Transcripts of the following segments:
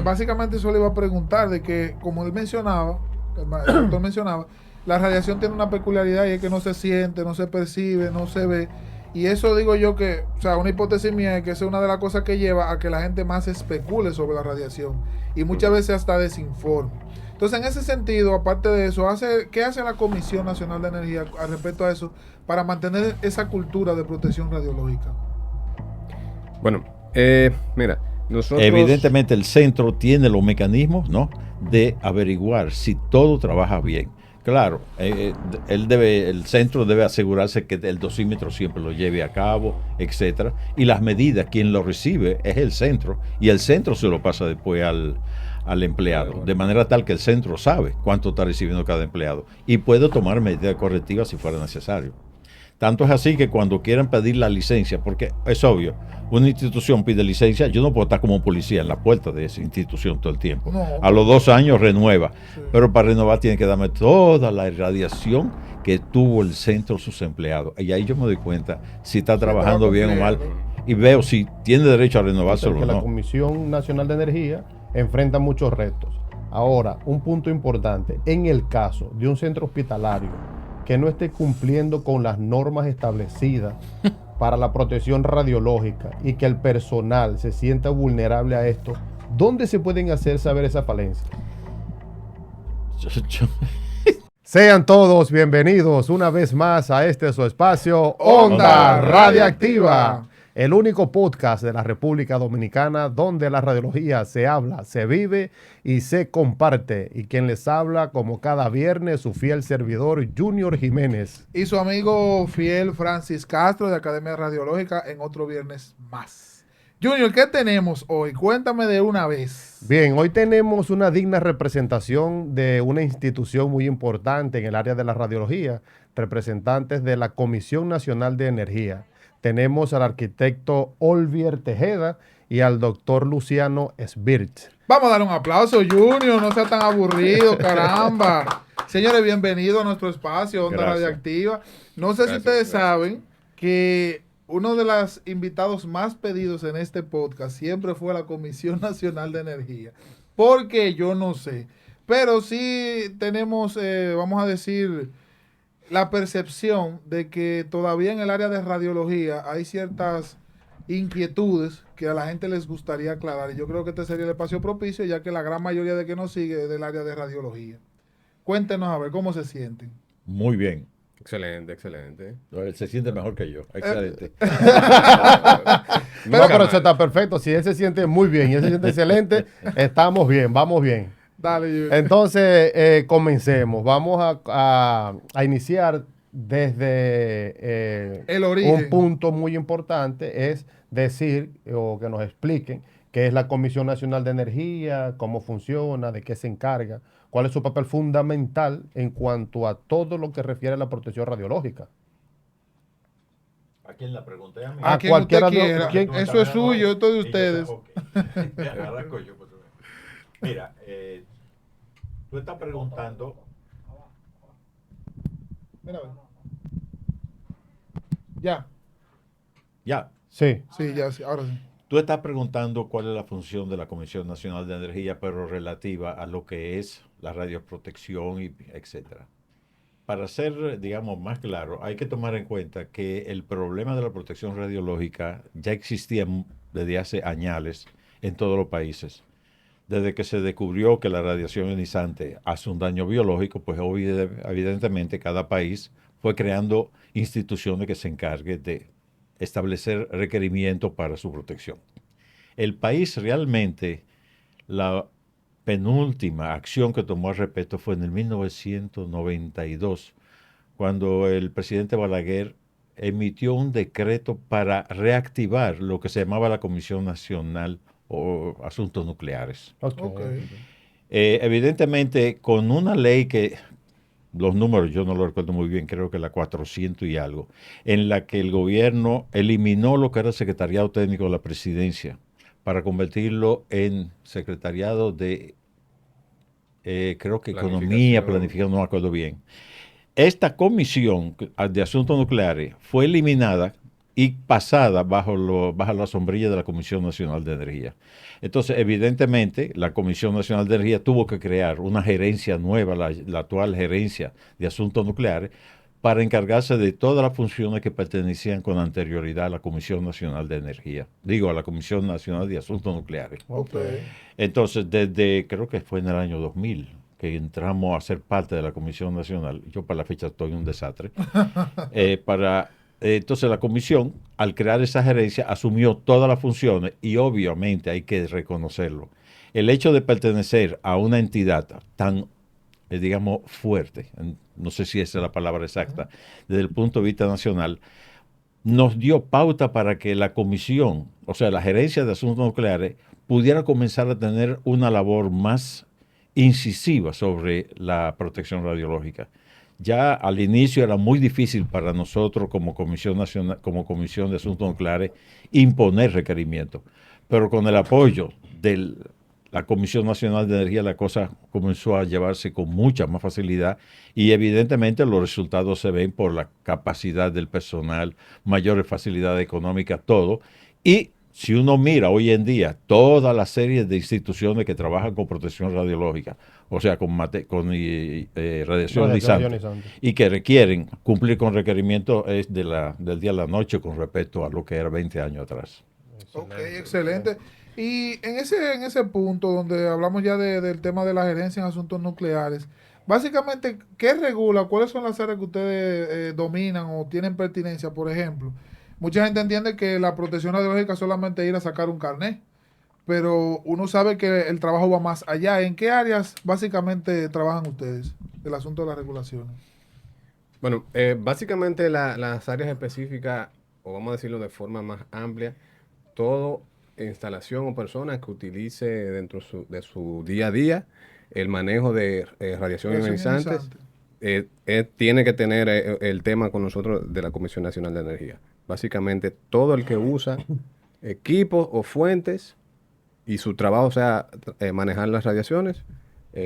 Básicamente eso le iba a preguntar de que, como él mencionaba, el doctor mencionaba, la radiación tiene una peculiaridad y es que no se siente, no se percibe, no se ve. Y eso digo yo que, o sea, una hipótesis mía es que esa es una de las cosas que lleva a que la gente más especule sobre la radiación y muchas veces hasta desinforme. Entonces, en ese sentido, aparte de eso, ¿qué hace la Comisión Nacional de Energía al respecto a eso para mantener esa cultura de protección radiológica? Bueno, mira, nosotros, Evidentemente el centro tiene los mecanismos, ¿no?, de averiguar si todo trabaja bien. Claro, el centro debe asegurarse que el dosímetro siempre lo lleve a cabo, etcétera. Y las medidas, quien lo recibe es el centro, y el centro se lo pasa después al empleado, de manera tal que el centro sabe cuánto está recibiendo cada empleado y puede tomar medidas correctivas si fuera necesario. Tanto es así que cuando quieran pedir la licencia, porque es obvio, una institución pide licencia, yo no puedo estar como policía en la puerta de esa institución todo el tiempo. No, A los 2 años renueva, sí. pero para renovar tiene que darme toda la irradiación que tuvo el centro sus empleados. Y ahí yo me doy cuenta si está trabajando bien o mal y veo si tiene derecho a renovárselo que o la no. Comisión Nacional de Energía enfrenta muchos retos. Ahora, un punto importante, en el caso de un centro hospitalario que no esté cumpliendo con las normas establecidas para la protección radiológica y que el personal se sienta vulnerable a esto, ¿dónde se pueden hacer saber esas falencias? Sean todos bienvenidos una vez más a este su espacio Onda Radiactiva, el único podcast de la República Dominicana donde la radiología se habla, se vive y se comparte. Y quien les habla, como cada viernes, su fiel servidor Junior Jiménez. Y su amigo fiel Francis Castro de Academia Radiológica en otro viernes más. Junior, ¿qué tenemos hoy? Cuéntame de una vez. Bien, hoy tenemos una digna representación de una institución muy importante en el área de la radiología, representantes de la Comisión Nacional de Energía. Tenemos al arquitecto Olvier Tejeda y al doctor Luciano Sbirt. Vamos a dar un aplauso, Junior, no sea tan aburrido, caramba. Señores, bienvenidos a nuestro espacio, Onda Gracias. Radiactiva. No sé si ustedes saben que uno de los invitados más pedidos en este podcast siempre fue la Comisión Nacional de Energía. Porque yo no sé. Pero sí tenemos, vamos a decir, la percepción de que todavía en el área de radiología hay ciertas inquietudes que a la gente les gustaría aclarar. Y yo creo que este sería el espacio propicio, ya que la gran mayoría de que nos sigue es del área de radiología. Cuéntenos a ver cómo se sienten. Muy bien. excelente, excelente. Él se siente mejor que yo. Excelente. Pero eso está perfecto. Si él se siente muy bien y él se siente excelente, estamos bien, vamos bien. Dale, Junior. Entonces, comencemos. Vamos a iniciar desde El origen. un punto muy importante, es decir, o que nos expliquen qué es la Comisión Nacional de Energía, cómo funciona, de qué se encarga, cuál es su papel fundamental en cuanto a todo lo que refiere a la protección radiológica. ¿A quién la pregunté? A mí. A quien cualquiera usted de- quiera. ¿quién? Eso es suyo, esto es de ustedes. Arranco yo, pues. Mira, tú estás preguntando. Mira, a ver. Ya. Ya, Sí. Sí, ya, sí, ahora sí. tú estás preguntando cuál es la función de la Comisión Nacional de Energía, pero relativa a lo que es la radioprotección y etcétera. Para ser, digamos, más claro, hay que tomar en cuenta que el problema de la protección radiológica ya existía desde hace años en todos los países. Desde que se descubrió que la radiación ionizante hace un daño biológico, pues evidentemente cada país fue creando instituciones que se encarguen de establecer requerimientos para su protección. El país realmente, la penúltima acción que tomó al respecto fue en el 1992, cuando el presidente Balaguer emitió un decreto para reactivar lo que se llamaba la Comisión Nacional o Asuntos Nucleares. Ok. Evidentemente, con una ley que, los números yo no lo recuerdo muy bien, creo que la 400 y algo, en la que el gobierno eliminó lo que era el secretariado técnico de la presidencia para convertirlo en secretariado de, creo que economía, planificación, no me acuerdo bien. Esta comisión de asuntos nucleares fue eliminada y pasada bajo la sombrilla de la Comisión Nacional de Energía. Entonces, evidentemente, la Comisión Nacional de Energía tuvo que crear una gerencia nueva, la actual gerencia de asuntos nucleares, para encargarse de todas las funciones que pertenecían con anterioridad a la Comisión Nacional de Energía. Digo, a la Comisión Nacional de Asuntos Nucleares. Okay. Entonces, creo que fue en el año 2000 que entramos a ser parte de la Comisión Nacional. Yo para la fecha estoy un desastre. Entonces la comisión, al crear esa gerencia, asumió todas las funciones y obviamente hay que reconocerlo. El hecho de pertenecer a una entidad tan, digamos, fuerte, no sé si esa es la palabra exacta, desde el punto de vista nacional, nos dio pauta para que la comisión, o sea, la gerencia de asuntos nucleares, pudiera comenzar a tener una labor más incisiva sobre la protección radiológica. Ya al inicio era muy difícil para nosotros como Comisión Nacional, como Comisión de Asuntos Nucleares, imponer requerimientos. Pero con el apoyo de la Comisión Nacional de Energía, la cosa comenzó a llevarse con mucha más facilidad y evidentemente los resultados se ven por la capacidad del personal, mayores facilidades económicas, todo. Y si uno mira hoy en día toda la serie de instituciones que trabajan con protección radiológica, o sea, con radiación ionizante, y que requieren cumplir con requerimientos del día a la noche con respecto a lo que era 20 años atrás. Ok, excelente. Y en ese punto donde hablamos ya del tema de la gerencia en asuntos nucleares, básicamente, ¿qué regula? ¿Cuáles son las áreas que ustedes dominan o tienen pertinencia? Por ejemplo, mucha gente entiende que la protección radiológica es solamente ir a sacar un carnet, pero uno sabe que el trabajo va más allá. ¿En qué áreas básicamente trabajan ustedes del asunto de las regulaciones? Bueno, básicamente las áreas específicas, o vamos a decirlo de forma más amplia, todo instalación o persona que utilice dentro de su día a día el manejo de radiación ionizante tiene que tener el tema con nosotros de la Comisión Nacional de Energía. Básicamente todo el que usa equipos o fuentes y su trabajo sea manejar las radiaciones,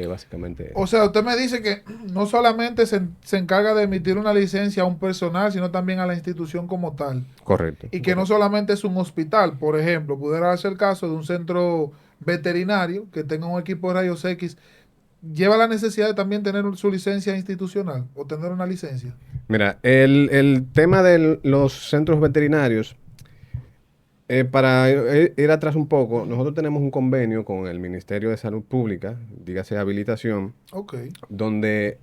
básicamente. O sea, usted me dice que no solamente se encarga de emitir una licencia a un personal, sino también a la institución como tal. Correcto. Y que no solamente es un hospital, por ejemplo, pudiera darse el caso de un centro veterinario que tenga un equipo de rayos X, lleva la necesidad de también tener su licencia institucional o tener una licencia. Mira, el tema de los centros veterinarios, para ir atrás un poco, nosotros tenemos un convenio con el Ministerio de Salud Pública, dígase habilitación, donde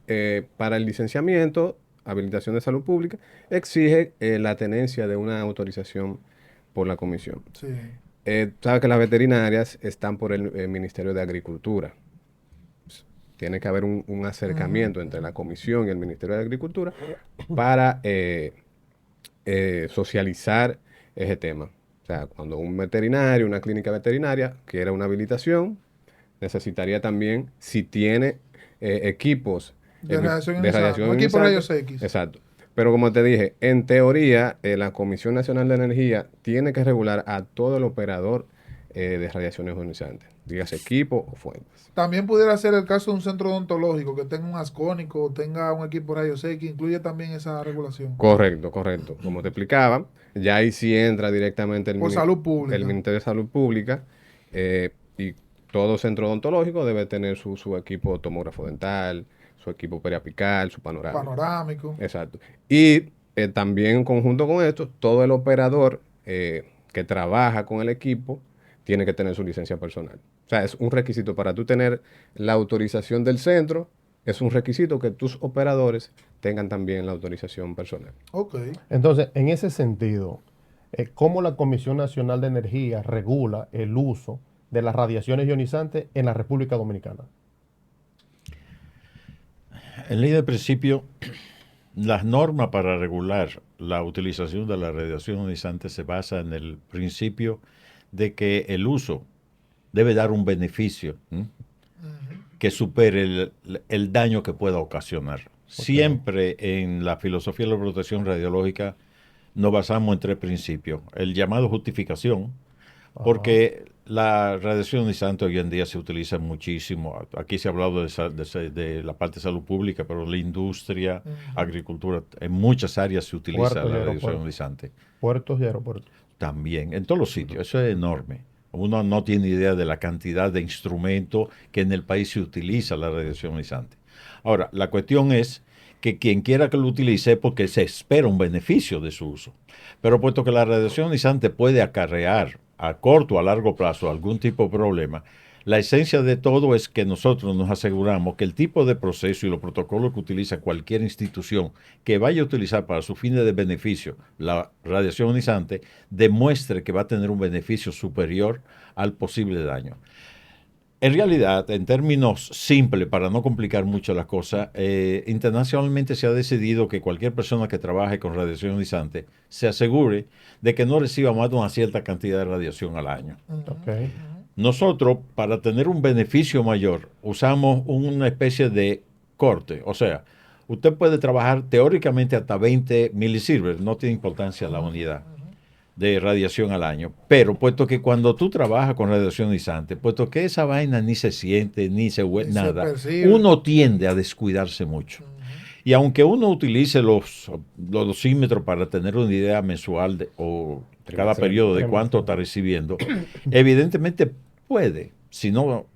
para el licenciamiento, habilitación de salud pública, exige la tenencia de una autorización por la comisión. Sí. Sabe que las veterinarias están por el Ministerio de Agricultura. Tiene que haber un acercamiento entre la comisión y el Ministerio de Agricultura para socializar ese tema. O sea, cuando un veterinario, una clínica veterinaria quiera una habilitación, necesitaría también, si tiene equipos de radiación ionizante, equipos rayos X. Exacto. Pero como te dije, en teoría, la Comisión Nacional de Energía tiene que regular a todo el operador de radiaciones ionizantes, dígase equipo o fuentes. También pudiera ser el caso de un centro odontológico que tenga un ascónico, tenga un equipo rayos X, incluye también esa regulación. Correcto, correcto. Como te explicaba, ya ahí sí entra directamente el Ministerio de Salud Pública y todo centro odontológico debe tener su equipo tomógrafo dental, su equipo periapical, su panorámico. Exacto. Y también en conjunto con esto, todo el operador que trabaja con el equipo tiene que tener su licencia personal. O sea, es un requisito para tú tener la autorización del centro, es un requisito que tus operadores tengan también la autorización personal. Ok. Entonces, en ese sentido, ¿cómo la Comisión Nacional de Energía regula el uso de las radiaciones ionizantes en la República Dominicana? En ley de principio, las normas para regular la utilización de la radiación ionizante se basan en el principio de que el uso debe dar un beneficio que supere el daño que pueda ocasionar. Okay. Siempre en la filosofía de la protección radiológica nos basamos en tres principios. El llamado justificación, Porque la radiación ionizante hoy en día se utiliza muchísimo. Aquí se ha hablado de la parte de salud pública, pero la industria, agricultura, en muchas áreas se utiliza la radiación ionizante. Puertos y aeropuertos. También, en todos los sitios. Eso es enorme. Uno no tiene idea de la cantidad de instrumentos que en el país se utiliza la radiación ionizante. Ahora, la cuestión es que quien quiera que lo utilice es porque se espera un beneficio de su uso. Pero puesto que la radiación ionizante puede acarrear a corto o a largo plazo algún tipo de problema, la esencia de todo es que nosotros nos aseguramos que el tipo de proceso y los protocolos que utiliza cualquier institución que vaya a utilizar para sus fines de beneficio la radiación ionizante demuestre que va a tener un beneficio superior al posible daño. En realidad, en términos simples, para no complicar mucho las cosas, internacionalmente se ha decidido que cualquier persona que trabaje con radiación ionizante se asegure de que no reciba más de una cierta cantidad de radiación al año. Okay. Nosotros, para tener un beneficio mayor, usamos una especie de corte. O sea, usted puede trabajar teóricamente hasta 20 milisieverts, no tiene importancia la unidad de radiación al año, pero puesto que cuando tú trabajas con radiación ionizante, puesto que esa vaina ni se siente, ni se huele, nada, uno tiende a descuidarse mucho. Y aunque uno utilice los dosímetros para tener una idea mensual o cada periodo de cuánto está recibiendo, evidentemente puede, si no,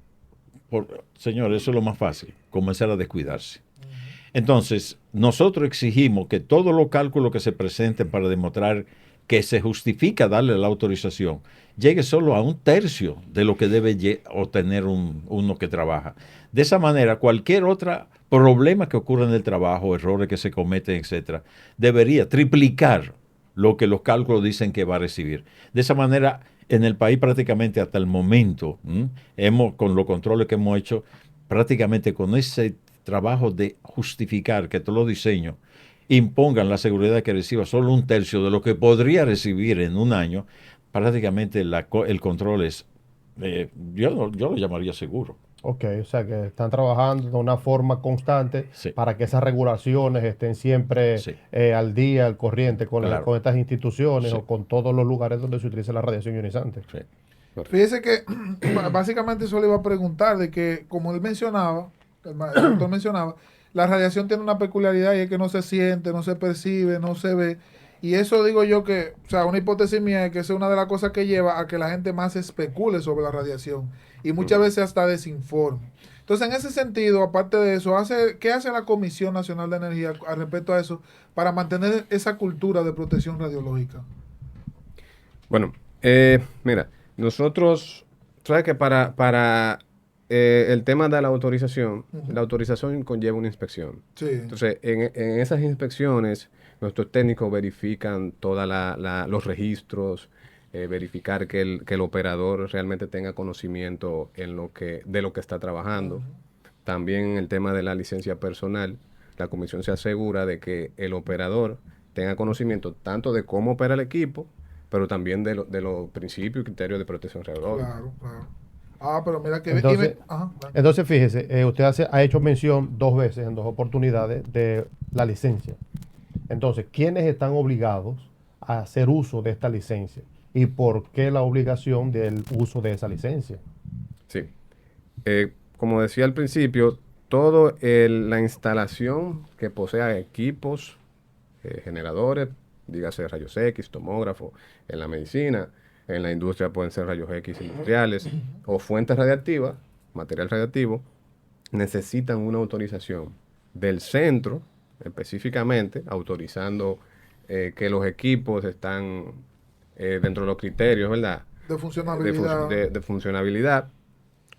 señor, eso es lo más fácil, comenzar a descuidarse. Entonces, nosotros exigimos que todos los cálculos que se presenten para demostrar que se justifica darle la autorización, llegue solo a 1/3 de lo que debe obtener uno que trabaja. De esa manera, cualquier otro problema que ocurra en el trabajo, errores que se cometen, etcétera, debería triplicar lo que los cálculos dicen que va a recibir. De esa manera, en el país prácticamente hasta el momento, con los controles que hemos hecho, prácticamente con ese trabajo de justificar que todos los diseños impongan la seguridad que reciba solo 1/3 de lo que podría recibir en un año, prácticamente el control es, yo lo llamaría seguro. Ok, o sea que están trabajando de una forma constante para que esas regulaciones estén siempre al día, al corriente con estas instituciones o con todos los lugares donde se utiliza la radiación ionizante. Sí. Fíjese que básicamente eso le iba a preguntar, de que como él mencionaba, el doctor mencionaba, la radiación tiene una peculiaridad y es que no se siente, no se percibe, no se ve. Y eso digo yo que, o sea, una hipótesis mía es que esa es una de las cosas que lleva a que la gente más especule sobre la radiación y muchas veces hasta desinforme. Entonces, en ese sentido, aparte de eso, ¿qué hace la Comisión Nacional de Energía al respecto a eso para mantener esa cultura de protección radiológica? Bueno, mira, nosotros, sabes que para el tema de la autorización conlleva una inspección. Sí. Entonces, en esas inspecciones, nuestros técnicos verifican todos los registros, verificar que el operador realmente tenga conocimiento de lo que está trabajando. También el tema de la licencia personal, la comisión se asegura de que el operador tenga conocimiento tanto de cómo opera el equipo, pero también de los principios y criterios de protección radiológica. Claro, claro. Pero mira que... Entonces fíjese, usted ha hecho mención 2 veces, en 2 oportunidades, de la licencia. Entonces, ¿quiénes están obligados a hacer uso de esta licencia? ¿Y por qué la obligación del uso de esa licencia? Sí. Como decía al principio, toda la instalación que posea equipos, generadores, dígase rayos X, tomógrafo, en la medicina, en la industria pueden ser rayos X industriales o fuentes radiactivas, material radiactivo, necesitan una autorización del centro, específicamente, autorizando que los equipos están dentro de los criterios, ¿verdad? De funcionabilidad. De funcionabilidad,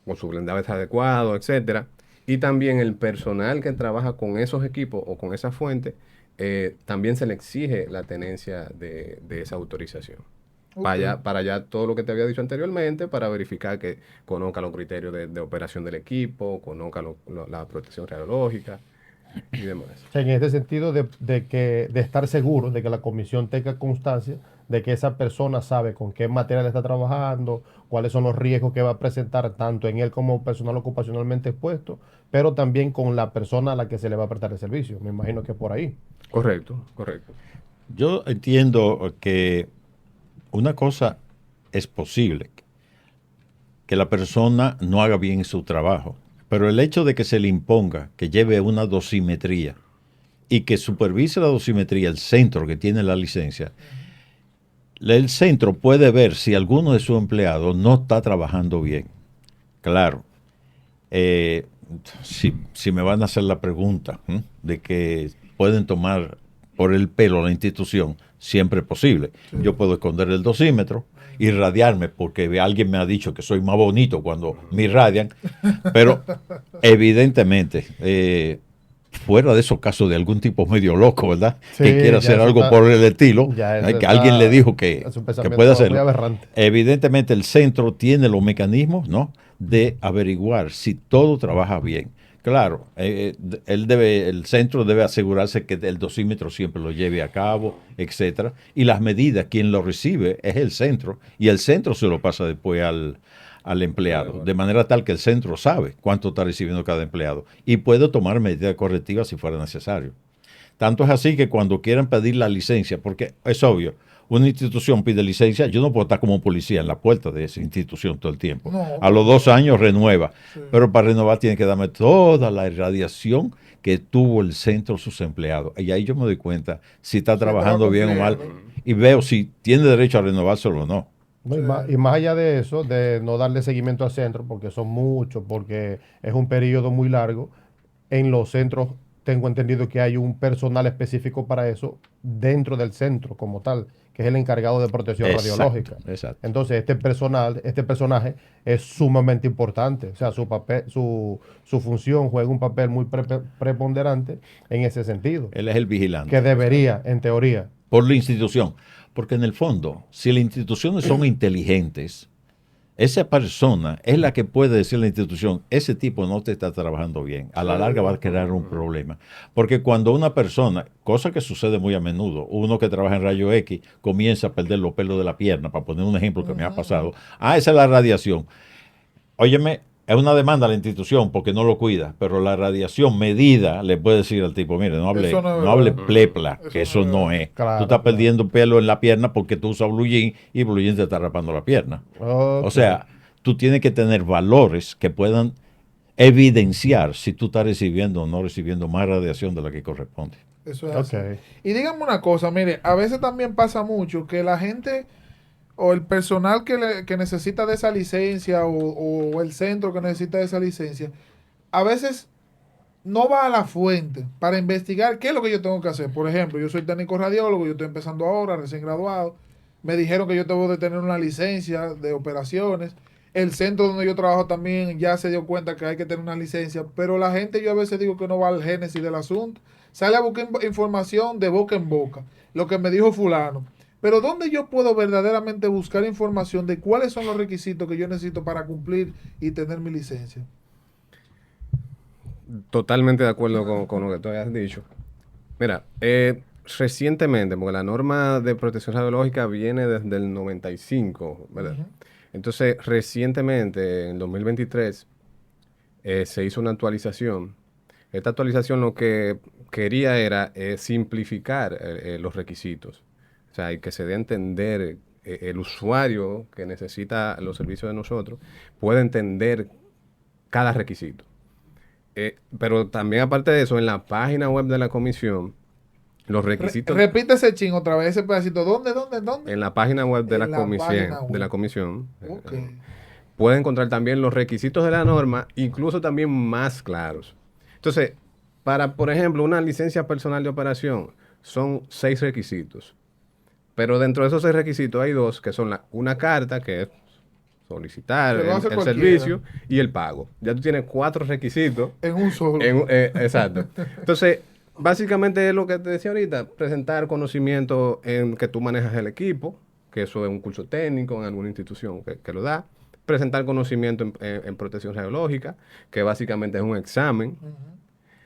con su blindaje adecuado, etcétera. Y también el personal que trabaja con esos equipos o con esa fuente, también se le exige la tenencia de esa autorización. Okay. Para ya todo lo que te había dicho anteriormente, para verificar que conozca los criterios de operación del equipo, conozca la protección radiológica y demás. En este sentido de estar seguro de que la comisión tenga constancia de que esa persona sabe con qué material está trabajando, cuáles son los riesgos que va a presentar tanto en él como personal ocupacionalmente expuesto, pero también con la persona a la que se le va a prestar el servicio. Me imagino que por ahí. Correcto. Yo entiendo que una cosa es posible que la persona no haga bien su trabajo, pero el hecho de que se le imponga que lleve una dosimetría y que supervise la dosimetría el centro que tiene la licencia, el centro puede ver si alguno de sus empleados no está trabajando bien. Claro, si me van a hacer la pregunta de que pueden tomar por el pelo la institución, siempre es posible. Sí. Yo puedo esconder el dosímetro, irradiarme porque alguien me ha dicho que soy más bonito cuando me irradian, pero evidentemente, fuera de esos casos de algún tipo medio loco, ¿verdad? Sí, que quiera hacer algo por el estilo, que alguien le dijo que puede hacerlo. Evidentemente el centro tiene los mecanismos, ¿no?, de averiguar si todo trabaja bien. Claro, el centro debe asegurarse que el dosímetro siempre lo lleve a cabo, etcétera, y las medidas, quien lo recibe es el centro, y el centro se lo pasa después al empleado, de manera tal que el centro sabe cuánto está recibiendo cada empleado y puede tomar medidas correctivas si fuera necesario. Tanto es así que cuando quieran pedir la licencia, porque es obvio, una institución pide licencia, yo no puedo estar como policía en la puerta de esa institución todo el tiempo. No, a los 2 años renueva, sí. Pero para renovar tiene que darme toda la irradiación que tuvo el centro sus empleados. Y ahí yo me doy cuenta si está trabajando bien o mal y veo si tiene derecho a renovárselo o no. No, y más allá de eso, de no darle seguimiento al centro, porque son muchos, porque es un periodo muy largo, en los centros tengo entendido que hay un personal específico para eso dentro del centro como tal, que es el encargado de protección radiológica. Exacto. Entonces, este personaje es sumamente importante. O sea, su función juega un papel muy preponderante en ese sentido. Él es el vigilante. Que debería, en teoría. Por la institución. Porque en el fondo, si las instituciones son inteligentes, esa persona es la que puede decir a la institución, ese tipo no te está trabajando bien. A la larga va a crear un problema. Porque cuando una persona, cosa que sucede muy a menudo, uno que trabaja en rayo X comienza a perder los pelos de la pierna, para poner un ejemplo que me ha pasado. Esa es la radiación. Óyeme, es una demanda a la institución porque no lo cuida, pero la radiación medida le puede decir al tipo, mire, no hable plepla, que eso no es. Claro, tú estás perdiendo pelo en la pierna porque tú usas blue jean y blue jean te está rapando la pierna. Okay. O sea, tú tienes que tener valores que puedan evidenciar si tú estás recibiendo o no recibiendo más radiación de la que corresponde. Eso es así. Y díganme una cosa, mire, a veces también pasa mucho que la gente o el personal que necesita de esa licencia o el centro que necesita de esa licencia, a veces no va a la fuente para investigar qué es lo que yo tengo que hacer. Por ejemplo, yo soy técnico radiólogo, yo estoy empezando ahora, recién graduado, me dijeron que yo tengo que tener una licencia de operaciones, el centro donde yo trabajo también ya se dio cuenta que hay que tener una licencia, pero la gente, yo a veces digo que no va al génesis del asunto, sale a buscar información de boca en boca, lo que me dijo fulano. Pero ¿dónde yo puedo verdaderamente buscar información de cuáles son los requisitos que yo necesito para cumplir y tener mi licencia? Totalmente de acuerdo con lo que tú has dicho. Mira, recientemente, porque la norma de protección radiológica viene desde el 95, ¿verdad? Uh-huh. Entonces, recientemente, en 2023, se hizo una actualización. Esta actualización lo que quería era simplificar los requisitos. O sea, y que se dé a entender el usuario que necesita los servicios de nosotros, puede entender cada requisito. Pero también aparte de eso, en la página web de la comisión, los requisitos... Repite ese ching otra vez, ese pedacito. ¿Dónde? En la página web de la comisión. Okay. Puede encontrar también los requisitos de la norma, incluso también más claros. Entonces, para, por ejemplo, una licencia personal de operación, son 6 requisitos. Pero dentro de esos 6 requisitos hay 2 que son una carta, que es solicitar el servicio, y el pago. Ya tú tienes 4 requisitos. En un solo. Exacto. Entonces, básicamente es lo que te decía ahorita, presentar conocimiento en que tú manejas el equipo, que eso es un curso técnico en alguna institución que lo da. Presentar conocimiento en protección radiológica, que básicamente es un examen. Uh-huh.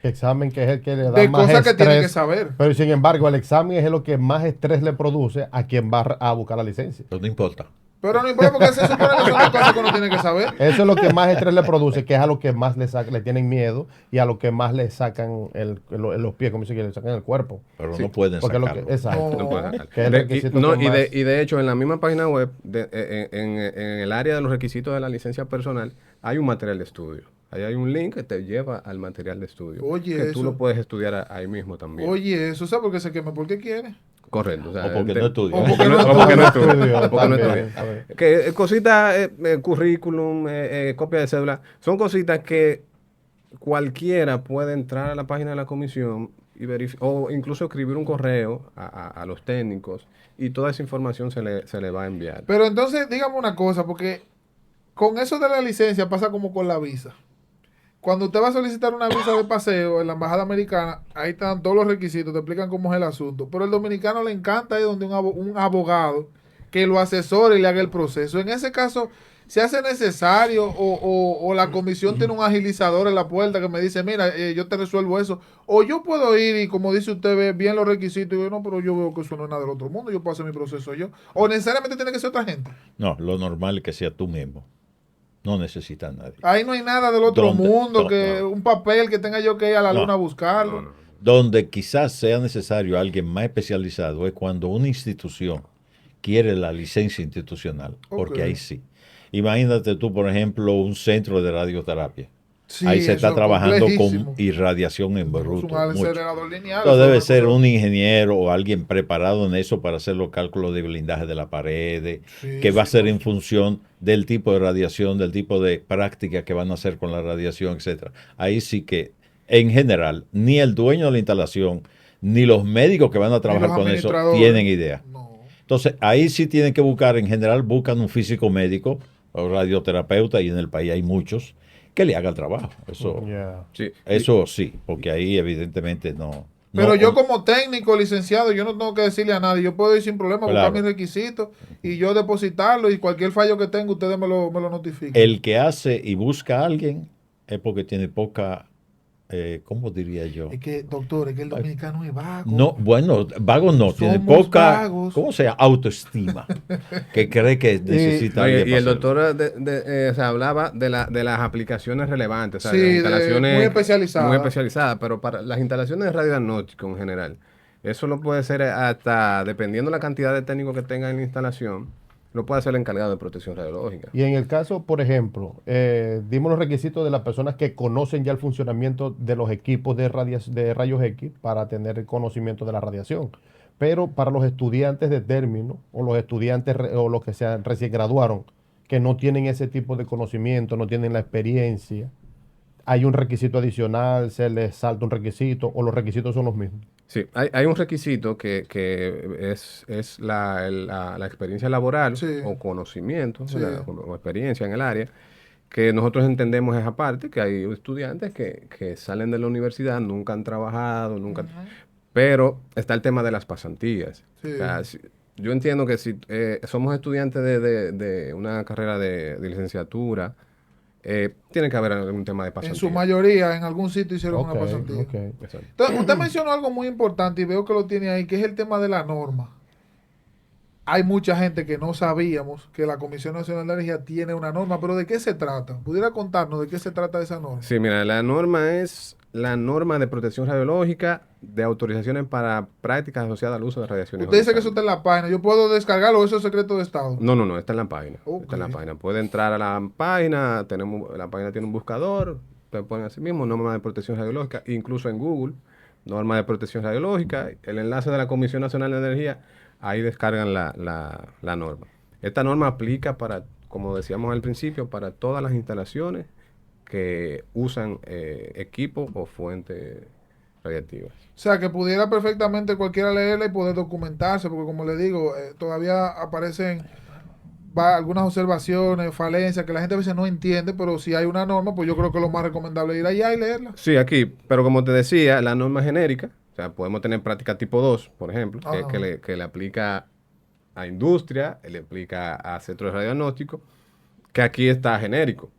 Examen que es el que le da de más cosas estrés, que tiene que saber. Pero sin embargo, el examen es lo que más estrés le produce a quien va a buscar la licencia. Pero no importa. Pero no importa porque se supone que son cosas que uno tiene que saber. Eso es lo que más estrés le produce, que es a lo que más le tienen miedo y a lo que más le sacan los pies, como si le sacan el cuerpo. Pero no pueden sacarlo. Exacto. No pueden sacarlo. Y de hecho, en la misma página web, en el área de los requisitos de la licencia personal, hay un material de estudio. Ahí hay un link que te lleva al material de estudio. Oye, que eso. tú lo puedes estudiar ahí mismo también. Oye, eso, ¿sabes por qué se quema? ¿Por qué quiere? Correcto. O sea, porque no estudia. O porque no estudia. Que cositas, currículum, copia de cédula, son cositas que cualquiera puede entrar a la página de la comisión y verificar, o incluso escribir un correo a los técnicos y toda esa información se le va a enviar. Pero entonces, dígame una cosa, porque con eso de la licencia pasa como con la visa. Cuando usted va a solicitar una visa de paseo en la embajada americana, ahí están todos los requisitos, te explican cómo es el asunto. Pero al dominicano le encanta ir donde un abogado que lo asesore y le haga el proceso. En ese caso, ¿se hace necesario o la comisión tiene un agilizador en la puerta que me dice, mira, yo te resuelvo eso? O yo puedo ir y, como dice usted, ve bien los requisitos y yo, no, pero yo veo que eso no es nada del otro mundo, yo puedo hacer mi proceso yo. ¿O necesariamente tiene que ser otra gente? No, lo normal es que sea tú mismo. No necesita nadie. Ahí no hay nada del otro mundo, un papel que tenga yo que ir a la luna a buscarlo. Donde quizás sea necesario alguien más especializado es cuando una institución quiere la licencia institucional, porque ahí sí. Imagínate tú, por ejemplo, un centro de radioterapia. Sí, ahí se está trabajando con irradiación en bruto. Entonces debe ser un ingeniero o alguien preparado en eso para hacer los cálculos de blindaje de la pared, que va a ser en función del tipo de radiación, del tipo de práctica que van a hacer con la radiación, etcétera. Ahí sí que, en general, ni el dueño de la instalación, ni los médicos que van a trabajar con eso tienen idea. No. Entonces, ahí sí tienen que buscar, en general, buscan un físico médico o radioterapeuta, y en el país hay muchos, que le haga el trabajo. Eso sí, porque ahí evidentemente no. Pero yo como técnico, licenciado, yo no tengo que decirle a nadie. Yo puedo ir sin problema, buscar mis requisitos y yo depositarlo, y cualquier fallo que tenga, ustedes me lo notifiquen. El que hace y busca a alguien es porque tiene poca... ¿cómo diría yo? Es que, doctor, es que el dominicano es vago. No, bueno, vago no, tiene poca, vagos. ¿Cómo se llama? Autoestima, que cree que necesita. Y el doctor se hablaba de las aplicaciones relevantes, o sea, sí, de instalaciones muy especializadas. Muy especializadas, pero para las instalaciones de radiodiagnóstico en general, eso lo puede ser hasta, dependiendo de la cantidad de técnicos que tenga en la instalación, lo puede hacer el encargado de protección radiológica. Y en el caso, por ejemplo, dimos los requisitos de las personas que conocen ya el funcionamiento de los equipos de rayos X para tener el conocimiento de la radiación. Pero para los estudiantes de término o los estudiantes o los que se recién graduaron, que no tienen ese tipo de conocimiento, no tienen la experiencia, ¿hay un requisito adicional? ¿Se les salta un requisito o los requisitos son los mismos? Sí, hay un requisito que es la experiencia laboral o conocimiento, o experiencia en el área, que nosotros entendemos esa parte, que hay estudiantes que salen de la universidad, nunca han trabajado, pero está el tema de las pasantías. Sí. O sea, yo entiendo que si somos estudiantes de una carrera de licenciatura, tiene que haber algún tema de pasantía. En su mayoría, en algún sitio hicieron una pasantía. Entonces, usted mencionó algo muy importante y veo que lo tiene ahí, que es el tema de la norma. Hay mucha gente que no sabíamos que la Comisión Nacional de Energía tiene una norma, pero ¿de qué se trata? ¿Pudiera contarnos de qué se trata esa norma? Sí, mira, la norma es la norma de protección radiológica de autorizaciones para prácticas asociadas al uso de radiaciones. Usted dice que eso está en la página. ¿Yo puedo descargarlo o eso es secreto de Estado? No, está en la página. Está en la página. Puede entrar a la página, la página tiene un buscador, te ponen así mismo, norma de protección radiológica, incluso en Google, norma de protección radiológica, el enlace de la Comisión Nacional de Energía, ahí descargan la norma. Esta norma aplica para, como decíamos al principio, para todas las instalaciones que usan equipos o fuentes radiactivas. O sea, que pudiera perfectamente cualquiera leerla y poder documentarse, porque como le digo, todavía aparecen algunas observaciones, falencias, que la gente a veces no entiende, pero si hay una norma, pues yo creo que lo más recomendable es ir allá y leerla. Sí, aquí, pero como te decía, la norma genérica, o sea, podemos tener práctica tipo 2, por ejemplo, que le aplica a industria, le aplica a centros de radiodiagnóstico, que aquí está genérico,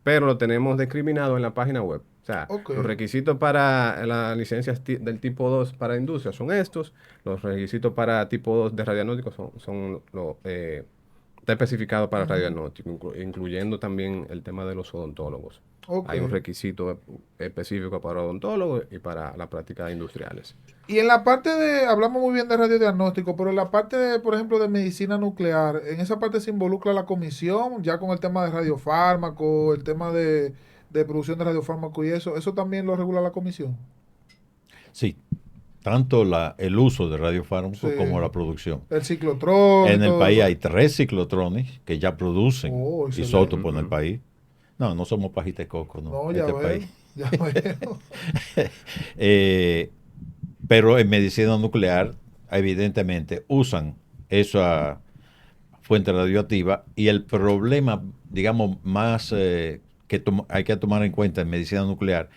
pero lo tenemos discriminado en la página web. O sea, los requisitos para las licencias del tipo 2 para industria son estos, los requisitos para tipo 2 de radiodiagnóstico son está especificado para radiodiagnóstico, incluyendo también el tema de los odontólogos. Hay un requisito específico para odontólogos y para las prácticas industriales. Y en la parte hablamos muy bien de radiodiagnóstico, pero en la parte de, por ejemplo, de medicina nuclear, en esa parte se involucra la comisión, ya con el tema de radiofármaco, el tema de producción de radiofármaco y eso también lo regula la comisión. Sí, tanto el uso de radiofármacos como la producción. El ciclotrón. En el país hay 3 ciclotrones que ya producen isótopos en el país. No somos pajita de coco, ¿no? No, ya veo. Pero en medicina nuclear, evidentemente, usan esa fuente radioactiva y el problema, digamos, más que hay que tomar en cuenta en medicina nuclear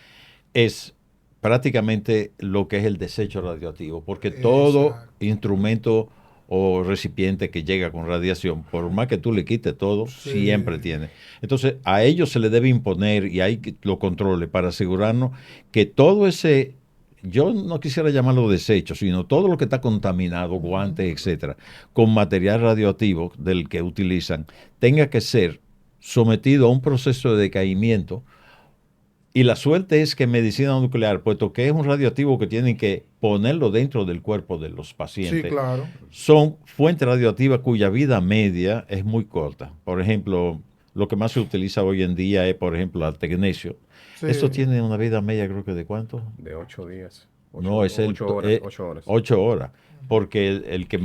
es prácticamente lo que es el desecho radioactivo, porque todo instrumento o recipiente que llega con radiación, por más que tú le quites todo, siempre tiene. Entonces, a ellos se le debe imponer y hay que lo controle para asegurarnos que todo ese, yo no quisiera llamarlo desecho, sino todo lo que está contaminado, guantes, etcétera, con material radioactivo del que utilizan, tenga que ser sometido a un proceso de decaimiento. Y la suerte es que en medicina nuclear, puesto que es un radioactivo que tienen que ponerlo dentro del cuerpo de los pacientes, sí, claro, son fuentes radioactivas cuya vida media es muy corta. Por ejemplo, lo que más se utiliza hoy en día es, por ejemplo, el tecnesio. Sí. Esto tiene una vida media, creo que ¿de cuánto? De 8 días. 8 horas. 8 horas. Porque el que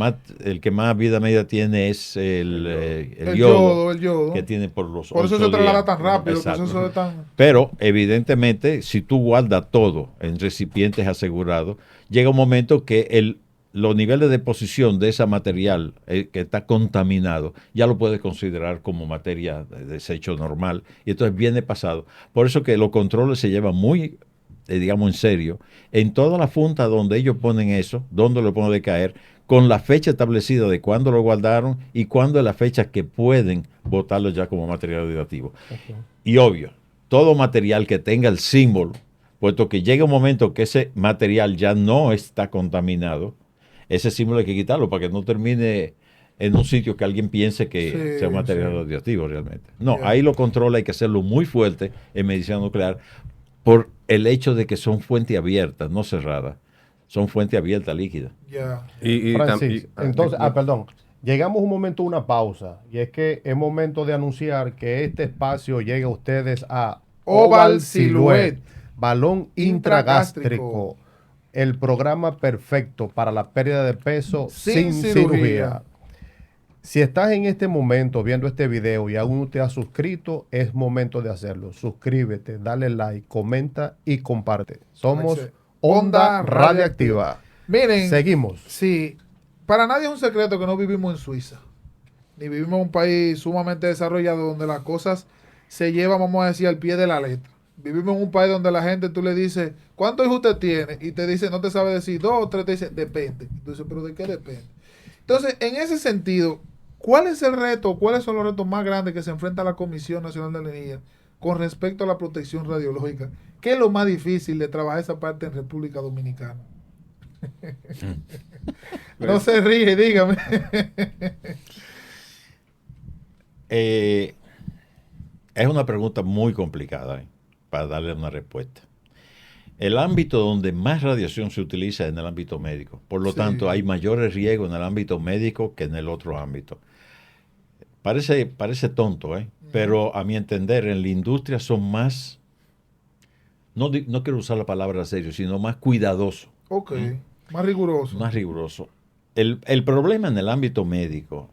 más vida media tiene es el yodo, que tiene por los 8 días. Por eso se traslada tan rápido. Pero, evidentemente, si tú guardas todo en recipientes asegurados, llega un momento que los niveles de deposición de ese material que está contaminado, ya lo puedes considerar como materia de desecho normal. Y entonces viene pasado. Por eso que los controles se llevan muy, digamos, en serio, en toda la funta donde ellos ponen eso, donde lo ponen de caer, con la fecha establecida de cuándo lo guardaron y cuándo es la fecha que pueden botarlo ya como material radioactivo. Okay. Y obvio, todo material que tenga el símbolo, puesto que llega un momento que ese material ya no está contaminado, ese símbolo hay que quitarlo para que no termine en un sitio que alguien piense que sea material radioactivo realmente. No, ahí lo controla, hay que hacerlo muy fuerte en medicina nuclear, por el hecho de que son fuente abierta, no cerrada. Son fuente abierta, líquida. Francis, entonces, perdón. Llegamos un momento a una pausa. Y es que es momento de anunciar que este espacio llega a ustedes a Oval Silhouette, balón intragástrico. El programa perfecto para la pérdida de peso sin cirugía. Si estás en este momento viendo este video y aún no te has suscrito, es momento de hacerlo. Suscríbete, dale like, comenta y comparte. Somos Onda Radioactiva. Miren, seguimos. Sí, para nadie es un secreto que no vivimos en Suiza. Ni vivimos en un país sumamente desarrollado donde las cosas se llevan, vamos a decir, al pie de la letra. Vivimos en un país donde la gente, tú le dices, ¿cuántos hijos usted tiene? Y te dice, no te sabe decir 2 o 3, te dice, depende. Entonces, ¿pero de qué depende? Entonces, en ese sentido, ¿cuál es el reto? ¿Cuáles son los retos más grandes que se enfrenta la Comisión Nacional de Energía con respecto a la protección radiológica? ¿Qué es lo más difícil de trabajar esa parte en República Dominicana? No se ríe, dígame. Es una pregunta muy complicada para darle una respuesta. El ámbito donde más radiación se utiliza es en el ámbito médico. Por lo tanto, hay mayores riesgos en el ámbito médico que en el otro ámbito. Parece tonto, pero a mi entender, en la industria son más, no quiero usar la palabra serio, sino más cuidadosos. Ok, más riguroso. Más riguroso. El problema en el ámbito médico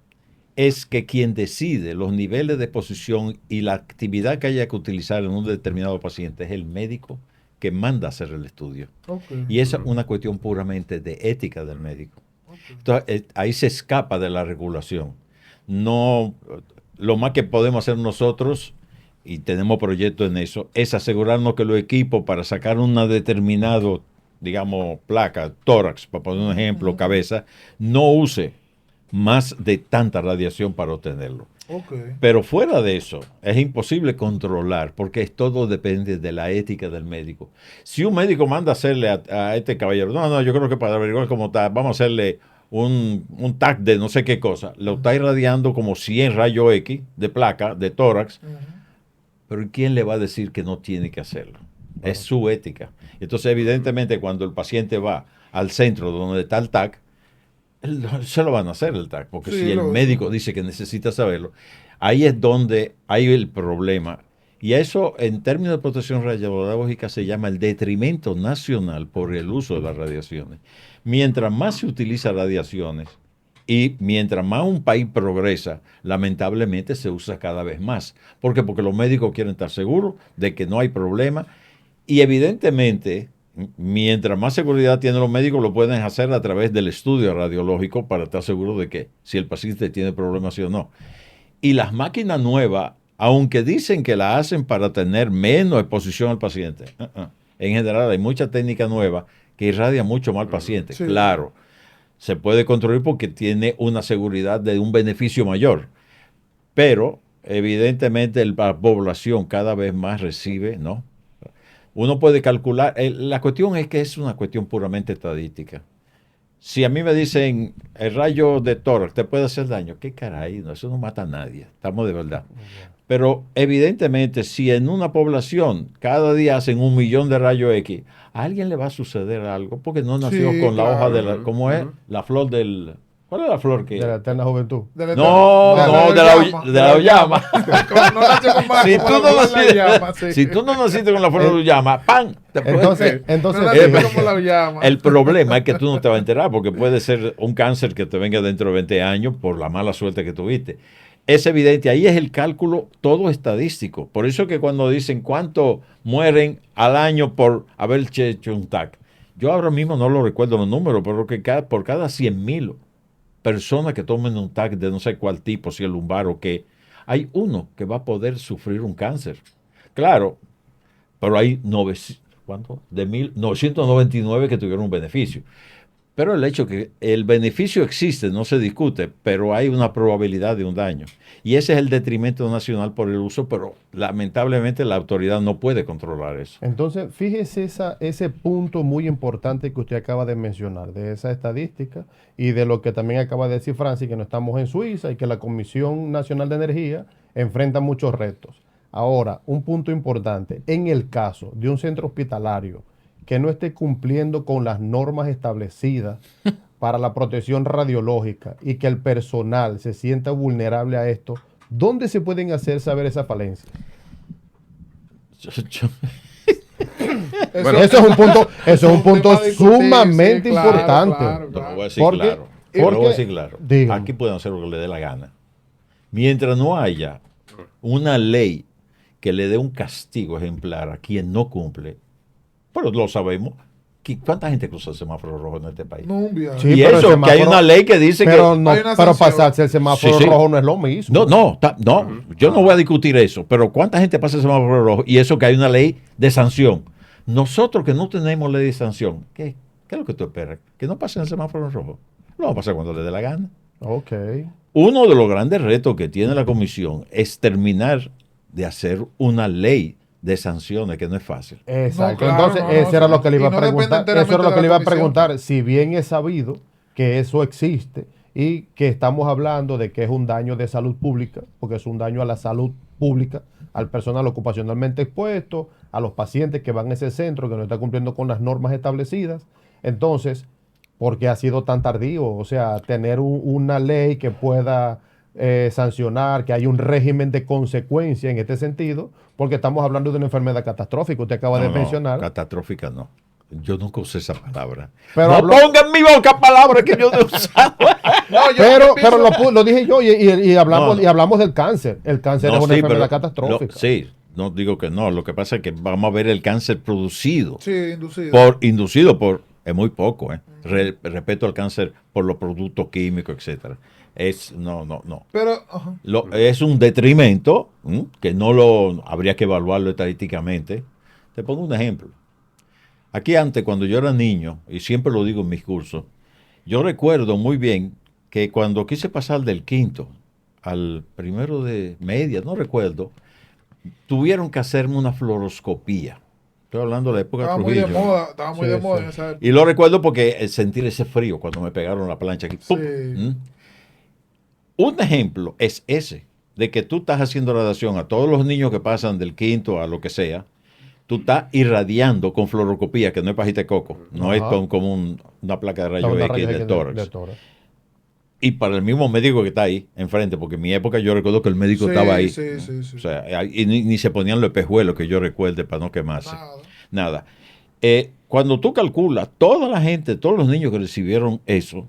es que quien decide los niveles de exposición y la actividad que haya que utilizar en un determinado paciente es el médico que manda a hacer el estudio. Okay. Y esa es una cuestión puramente de ética del médico. Okay. Entonces, ahí se escapa de la regulación. No, lo más que podemos hacer nosotros, y tenemos proyectos en eso, es asegurarnos que los equipos para sacar una determinada, digamos, placa, tórax, para poner un ejemplo, cabeza, no use más de tanta radiación para obtenerlo. Okay. Pero fuera de eso, es imposible controlar porque todo depende de la ética del médico. Si un médico manda a hacerle a este caballero, no, yo creo que para averiguar cómo está, vamos a hacerle un TAC de no sé qué cosa, lo está irradiando como 100 rayos X de placa, de tórax, pero ¿quién le va a decir que no tiene que hacerlo? Es su ética. Entonces, evidentemente, cuando el paciente va al centro donde está el TAC, se lo van a hacer el TAC, porque si el médico dice que necesita saberlo, ahí es donde hay el problema. Y eso, en términos de protección radiológica, se llama el detrimento nacional por el uso de las radiaciones. Mientras más se utiliza radiaciones y mientras más un país progresa, lamentablemente se usa cada vez más. ¿Por qué? Porque los médicos quieren estar seguros de que no hay problema. Y evidentemente, mientras más seguridad tienen los médicos, lo pueden hacer a través del estudio radiológico para estar seguros de que si el paciente tiene problemas sí o no. Y las máquinas nuevas, aunque dicen que la hacen para tener menos exposición al paciente, en general hay mucha técnica nueva que irradia mucho más al paciente. Sí. Claro, se puede construir porque tiene una seguridad de un beneficio mayor, pero evidentemente la población cada vez más recibe, ¿no? Uno puede calcular, la cuestión es que es una cuestión puramente estadística. Si a mí me dicen el rayo de tórax te puede hacer daño, ¿qué caray? No, eso no mata a nadie, estamos de verdad. Pero evidentemente si en una población cada día hacen 1 millón de rayos X, a alguien le va a suceder algo porque no nació con la hoja de la, ¿cómo es? La flor del... ¿Cuál es la flor que? De la eterna juventud. De la oyama. Si tú no naciste con la flor de la oyama, ¡pam! Entonces el problema es que tú no te vas a enterar porque puede ser un cáncer que te venga dentro de 20 años por la mala suerte que tuviste. Es evidente, ahí es el cálculo todo estadístico. Por eso que cuando dicen cuánto mueren al año por haber hecho un TAC, yo ahora mismo no lo recuerdo los números, pero que por cada 100,000 personas que tomen un TAC de no sé cuál tipo, si es lumbar o qué, hay uno que va a poder sufrir un cáncer. Claro, pero hay 999 que tuvieron un beneficio. Pero el hecho que el beneficio existe, no se discute, pero hay una probabilidad de un daño. Y ese es el detrimento nacional por el uso, pero lamentablemente la autoridad no puede controlar eso. Entonces, fíjese ese punto muy importante que usted acaba de mencionar, de esa estadística y de lo que también acaba de decir Francis, que no estamos en Suiza y que la Comisión Nacional de Energía enfrenta muchos retos. Ahora, un punto importante, en el caso de un centro hospitalario que no esté cumpliendo con las normas establecidas para la protección radiológica y que el personal se sienta vulnerable a esto, ¿dónde se pueden hacer saber esas falencias? Bueno, eso es un punto sumamente importante. Lo voy a decir claro. Aquí pueden hacer lo que le dé la gana. Mientras no haya una ley que le dé un castigo ejemplar a quien no cumple, pero lo sabemos. ¿Cuánta gente cruza el semáforo rojo en este país? No, sí, y eso, que hay una ley que dice pero pasarse el semáforo rojo no es lo mismo. No, yo no voy a discutir eso, pero ¿cuánta gente pasa el semáforo rojo? Y eso que hay una ley de sanción. Nosotros que no tenemos ley de sanción, ¿qué es lo que tú esperas? ¿Que no pasen el semáforo rojo? Lo va a pasar cuando le dé la gana. Ok. Uno de los grandes retos que tiene la comisión es terminar de hacer una ley de sanciones, que no es fácil. Exacto. No, claro, entonces, eso era lo que le iba a preguntar. Eso era lo que le iba a preguntar. Si bien es sabido que eso existe y que estamos hablando de que es un daño de salud pública, porque es un daño a la salud pública, al personal ocupacionalmente expuesto, a los pacientes que van a ese centro que no está cumpliendo con las normas establecidas. Entonces, ¿por qué ha sido tan tardío? O sea, tener una ley que pueda sancionar, que hay un régimen de consecuencia en este sentido, porque estamos hablando de una enfermedad catastrófica, usted acaba de mencionar. Catastrófica no. Yo nunca usé esa palabra. Pero no ponga en mi boca palabras que yo no he usado. pero lo dije yo y hablamos del cáncer. El cáncer es una enfermedad catastrófica. Sí, no digo que no. Lo que pasa es que vamos a ver el cáncer producido. Sí, inducido. Inducido por es muy poco. Respeto al cáncer por los productos químicos, etcétera. No. Pero es un detrimento que habría que evaluarlo estadísticamente. Te pongo un ejemplo. Aquí antes, cuando yo era niño, y siempre lo digo en mis cursos, yo recuerdo muy bien que cuando quise pasar del quinto al primero de media, no recuerdo, tuvieron que hacerme una fluoroscopía Estoy hablando de la época estaba de Trujillo. Estaba muy de moda en esa época. Y lo recuerdo porque sentir ese frío cuando me pegaron la plancha aquí. ¡Pum! Un ejemplo es ese, de que tú estás haciendo radiación a todos los niños que pasan del quinto a lo que sea. Tú estás irradiando con fluoroscopía, que no es pajita de coco, no es como una placa de rayos X de tórax. Y para el mismo médico que está ahí enfrente, porque en mi época yo recuerdo que el médico estaba ahí. Sí. O sea, y ni se ponían los espejuelos que yo recuerde para no quemarse. Nada. Cuando tú calculas toda la gente, todos los niños que recibieron eso,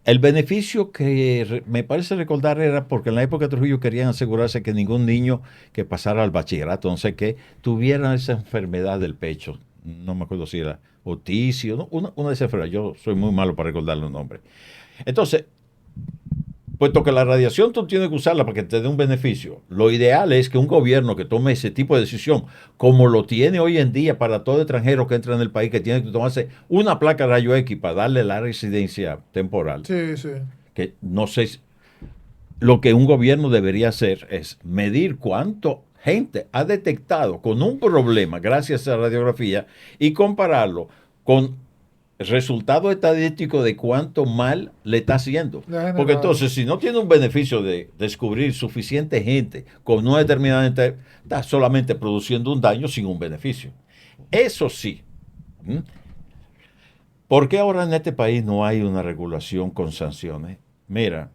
el beneficio que me parece recordar era porque en la época de Trujillo querían asegurarse que ningún niño que pasara al bachillerato, no sé qué, tuviera esa enfermedad del pecho. No me acuerdo si era oticio, una de esas enfermedades. Yo soy muy malo para recordar los nombres. Entonces, puesto que la radiación tú tienes que usarla para que te dé un beneficio, lo ideal es que un gobierno que tome ese tipo de decisión, como lo tiene hoy en día para todo extranjero que entra en el país, que tiene que tomarse una placa de rayo X para darle la residencia temporal. Sí. Que no sé, lo que un gobierno debería hacer es medir cuánto gente ha detectado con un problema gracias a la radiografía y compararlo con el resultado estadístico de cuánto mal le está haciendo. Porque entonces, si no tiene un beneficio de descubrir suficiente gente con una determinada gente, está solamente produciendo un daño sin un beneficio. Eso sí. ¿Por qué ahora en este país no hay una regulación con sanciones? Mira,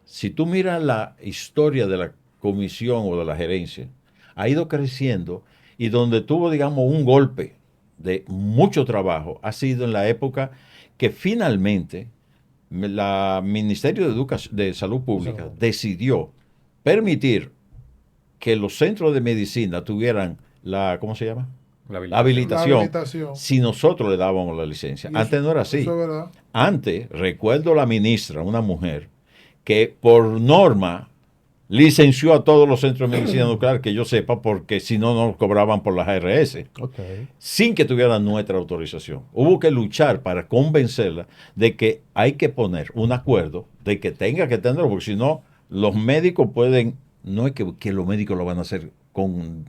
si tú miras la historia de la comisión o de la gerencia, ha ido creciendo y donde tuvo, digamos, un golpe de mucho trabajo ha sido en la época que finalmente el Ministerio de Salud Pública decidió permitir que los centros de medicina tuvieran la, ¿cómo se llama? La habilitación. Si nosotros le dábamos la licencia. Antes no era así. Eso es verdad. Antes, recuerdo la ministra, una mujer, que por norma licenció a todos los centros de medicina nuclear, que yo sepa, porque si no, no cobraban por las ARS, sin que tuvieran nuestra autorización. Hubo que luchar para convencerla de que hay que poner un acuerdo, de que tenga que tenerlo, porque si no, los médicos pueden, no es que los médicos lo van a hacer con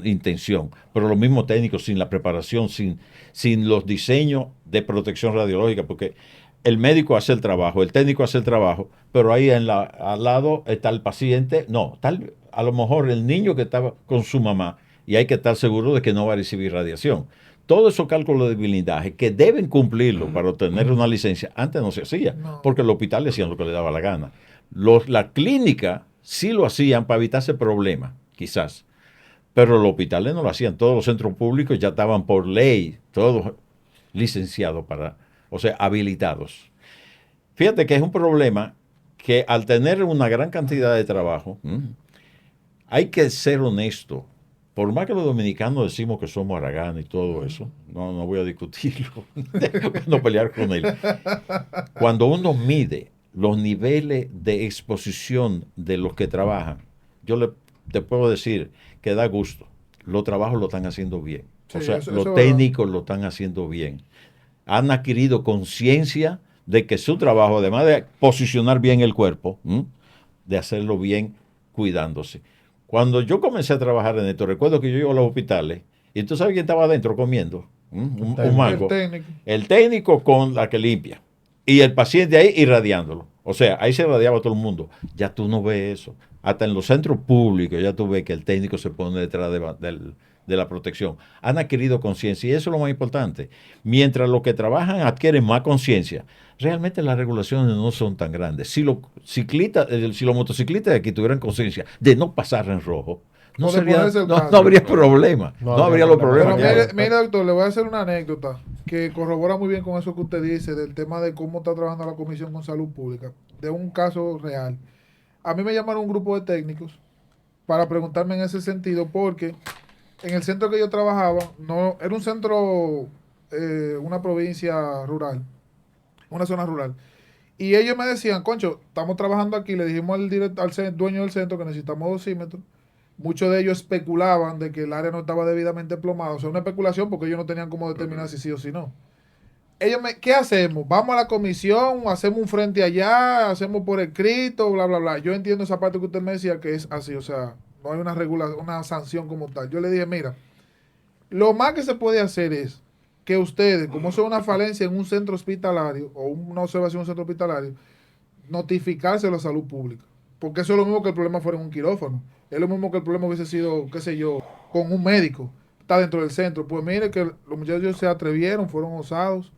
intención, pero los mismos técnicos sin la preparación, sin los diseños de protección radiológica, porque el médico hace el trabajo, el técnico hace el trabajo, pero ahí al lado está el paciente, a lo mejor el niño que estaba con su mamá, y hay que estar seguro de que no va a recibir radiación. Todos esos cálculos de blindaje que deben cumplirlo para obtener una licencia, antes no se hacía, porque el hospital hacían lo que le daba la gana. La clínica sí lo hacían para evitarse problemas, quizás, pero los hospitales no lo hacían. Todos los centros públicos ya estaban por ley, todos licenciados o sea, habilitados. Fíjate que es un problema que al tener una gran cantidad de trabajo, hay que ser honesto. Por más que los dominicanos decimos que somos haraganes y todo eso, no voy a discutirlo, no pelear con él. Cuando uno mide los niveles de exposición de los que trabajan, te puedo decir que da gusto. Los trabajos lo están haciendo bien. Sí, o sea, los técnicos lo están haciendo bien. Han adquirido conciencia de que su trabajo, además de posicionar bien el cuerpo, de hacerlo bien cuidándose. Cuando yo comencé a trabajar en esto, recuerdo que yo iba a los hospitales y tú sabes quién estaba adentro comiendo, un mango. El técnico con la que limpia y el paciente ahí irradiándolo. O sea, ahí se irradiaba todo el mundo. Ya tú no ves eso. Hasta en los centros públicos ya tú ves que el técnico se pone detrás de la protección. Han adquirido conciencia y eso es lo más importante. Mientras los que trabajan adquieren más conciencia, realmente las regulaciones no son tan grandes. Si los motociclistas de aquí tuvieran conciencia de no pasar en rojo, no habría problema. No habría los problemas. Mira, doctor, le voy a hacer una anécdota que corrobora muy bien con eso que usted dice del tema de cómo está trabajando la Comisión con Salud Pública, de un caso real. A mí me llamaron un grupo de técnicos para preguntarme en ese sentido porque en el centro que yo trabajaba, era un centro, una provincia rural, una zona rural. Y ellos me decían, concho, estamos trabajando aquí, le dijimos al dueño del centro que necesitamos dosímetros. Muchos de ellos especulaban de que el área no estaba debidamente plomada. O sea, una especulación porque ellos no tenían cómo determinar si sí o si no. ¿Qué hacemos? ¿Vamos a la comisión? ¿Hacemos un frente allá? ¿Hacemos por escrito? Bla, bla, bla. Yo entiendo esa parte que usted me decía que es así. O sea, no hay una sanción como tal. Yo le dije, mira, Lo más que se puede hacer es que ustedes, como eso es una falencia en un centro hospitalario o una observación en un centro hospitalario, notificárselo a salud pública. Porque eso es lo mismo que el problema fuera en un quirófano. Es lo mismo que el problema hubiese sido, qué sé yo, con un médico. Está dentro del centro. Pues mire que los muchachos se atrevieron, fueron osados.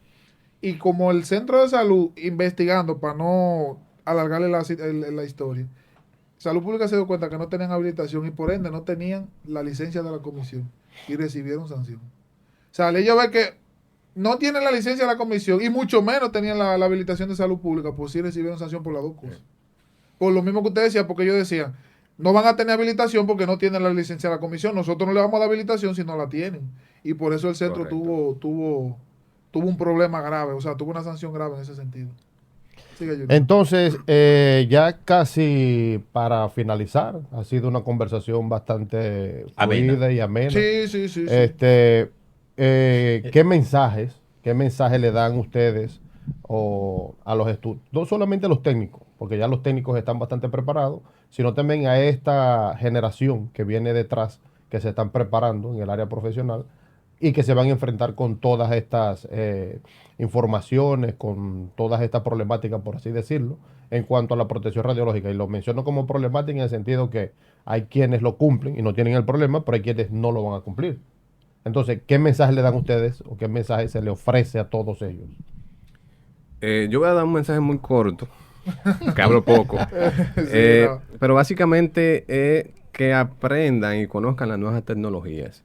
Y como el centro de salud, investigando para no alargarle la historia, Salud Pública se dio cuenta que no tenían habilitación y por ende no tenían la licencia de la comisión y recibieron sanción. O sea, ellos ven que no tienen la licencia de la comisión y mucho menos tenían la habilitación de Salud Pública, pues sí recibieron sanción por las dos cosas. Por lo mismo que usted decía, porque ellos decían, no van a tener habilitación porque no tienen la licencia de la comisión. Nosotros no le vamos a dar habilitación si no la tienen. Y por eso el centro tuvo un problema grave, o sea, tuvo una sanción grave en ese sentido. Entonces, ya casi para finalizar, ha sido una conversación bastante fluida y amena. Sí. ¿Qué mensajes le dan ustedes a los estudios? No solamente a los técnicos, porque ya los técnicos están bastante preparados, sino también a esta generación que viene detrás, que se están preparando en el área profesional y que se van a enfrentar con todas estas informaciones, con todas estas problemáticas, por así decirlo, en cuanto a la protección radiológica. Y lo menciono como problemática en el sentido que hay quienes lo cumplen y no tienen el problema, pero hay quienes no lo van a cumplir. Entonces, ¿qué mensaje le dan ustedes o qué mensaje se le ofrece a todos ellos? Yo voy a dar un mensaje muy corto, que hablo poco, pero básicamente es que aprendan y conozcan las nuevas tecnologías.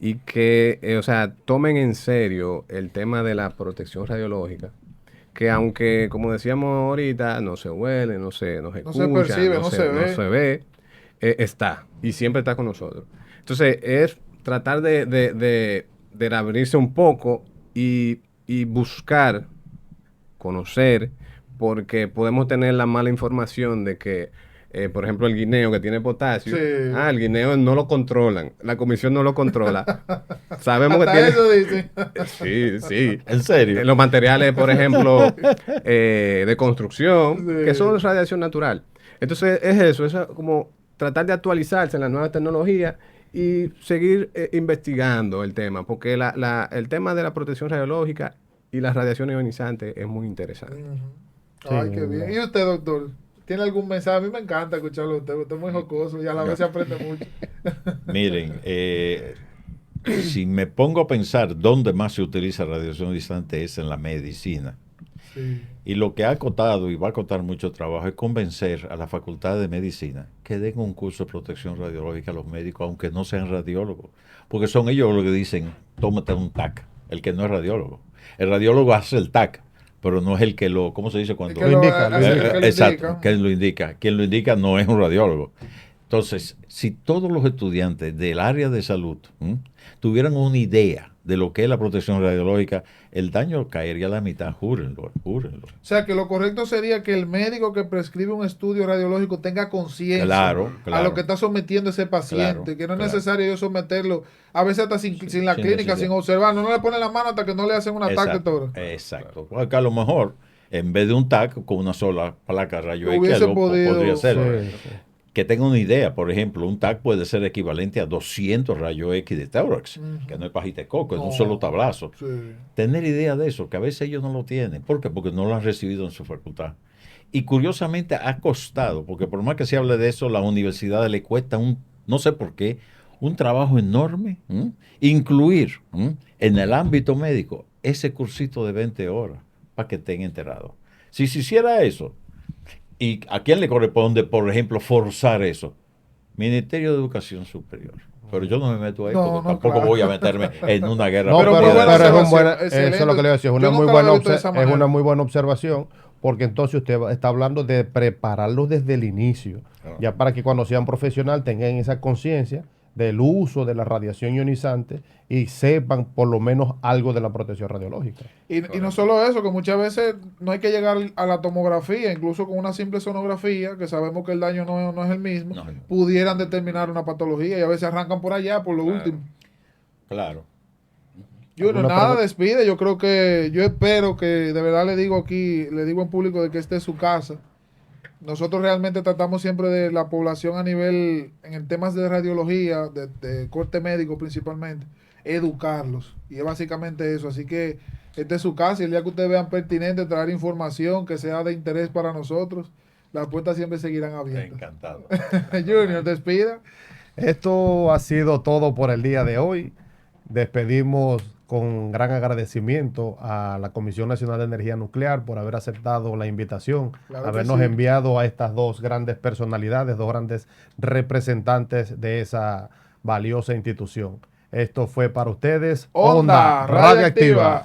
Y que, o sea, tomen en serio el tema de la protección radiológica, que aunque, como decíamos ahorita, no se huele, no se escucha, se percibe, no se ve, está, y siempre está con nosotros. Entonces, es tratar de abrirse un poco y buscar, conocer, porque podemos tener la mala información de que por ejemplo, el guineo que tiene potasio. Sí. El guineo no lo controlan. La comisión no lo controla. Sabemos que tiene... eso dice. Sí. ¿En serio? Los materiales, por ejemplo, de construcción, que son radiación natural. Entonces, es como tratar de actualizarse en las nuevas tecnologías y seguir investigando el tema, porque el tema de la protección radiológica y las radiaciones ionizantes es muy interesante. Ay, qué bien. ¿Y usted, doctor? ¿Tiene algún mensaje? A mí me encanta escucharlo a usted. Usted es muy jocoso y a la vez se aprende mucho. Miren, si me pongo a pensar dónde más se utiliza radiación ionizante es en la medicina. Sí. Y lo que ha costado y va a costar mucho trabajo es convencer a la Facultad de Medicina que den un curso de protección radiológica a los médicos, aunque no sean radiólogos. Porque son ellos los que dicen, tómate un TAC, el que no es radiólogo. El radiólogo hace el TAC, pero no es el que lo, ¿cómo se dice? Cuando lo indica. Exacto, quien lo indica. Quien lo indica no es un radiólogo. Entonces, si todos los estudiantes del área de salud tuvieran una idea de lo que es la protección radiológica, el daño caería a la mitad, júrenlo. O sea, que lo correcto sería que el médico que prescribe un estudio radiológico tenga conciencia a lo que está sometiendo ese paciente, que no es necesario yo someterlo, a veces hasta sin la clínica, sin observar, no le ponen la mano hasta que no le hacen un ataque todo. Exacto, porque a lo mejor, en vez de un TAC, con una sola placa rayo X, podría ser. Sí. Que tenga una idea, por ejemplo, un TAC puede ser equivalente a 200 rayos X de tórax, que no es pajita de coco, es un solo tablazo. Sí. Tener idea de eso, que a veces ellos no lo tienen. ¿Por qué? Porque no lo han recibido en su facultad. Y curiosamente ha costado, porque por más que se hable de eso, a las universidades le cuesta no sé por qué, un trabajo enorme, incluir en el ámbito médico ese cursito de 20 horas para que estén enterados. Si se hiciera eso, ¿y a quién le corresponde, por ejemplo, forzar eso? Ministerio de Educación Superior. Pero yo no me meto ahí porque tampoco voy a meterme en una guerra. No, pero eso es lo que le voy a decir. Es una muy buena observación, porque entonces usted está hablando de prepararlos desde el inicio, ya para que cuando sean profesional tengan esa conciencia del uso de la radiación ionizante y sepan por lo menos algo de la protección radiológica. Y no solo eso, que muchas veces no hay que llegar a la tomografía, incluso con una simple sonografía, que sabemos que el daño no es el mismo, pudieran determinar una patología y a veces arrancan por allá, por lo último. Claro. Nada despide, yo espero que de verdad le digo en público de que esta es su casa. Nosotros realmente tratamos siempre de la población a nivel, en temas de radiología, de corte médico principalmente, educarlos. Y es básicamente eso. Así que esta es su casa y el día que ustedes vean pertinente traer información que sea de interés para nosotros, las puertas siempre seguirán abiertas. Encantado. Junior, despida. Esto ha sido todo por el día de hoy. Despedimos con gran agradecimiento a la Comisión Nacional de Energía Nuclear por haber aceptado la invitación, habernos enviado a estas dos grandes personalidades, dos grandes representantes de esa valiosa institución. Esto fue para ustedes Onda Radioactiva.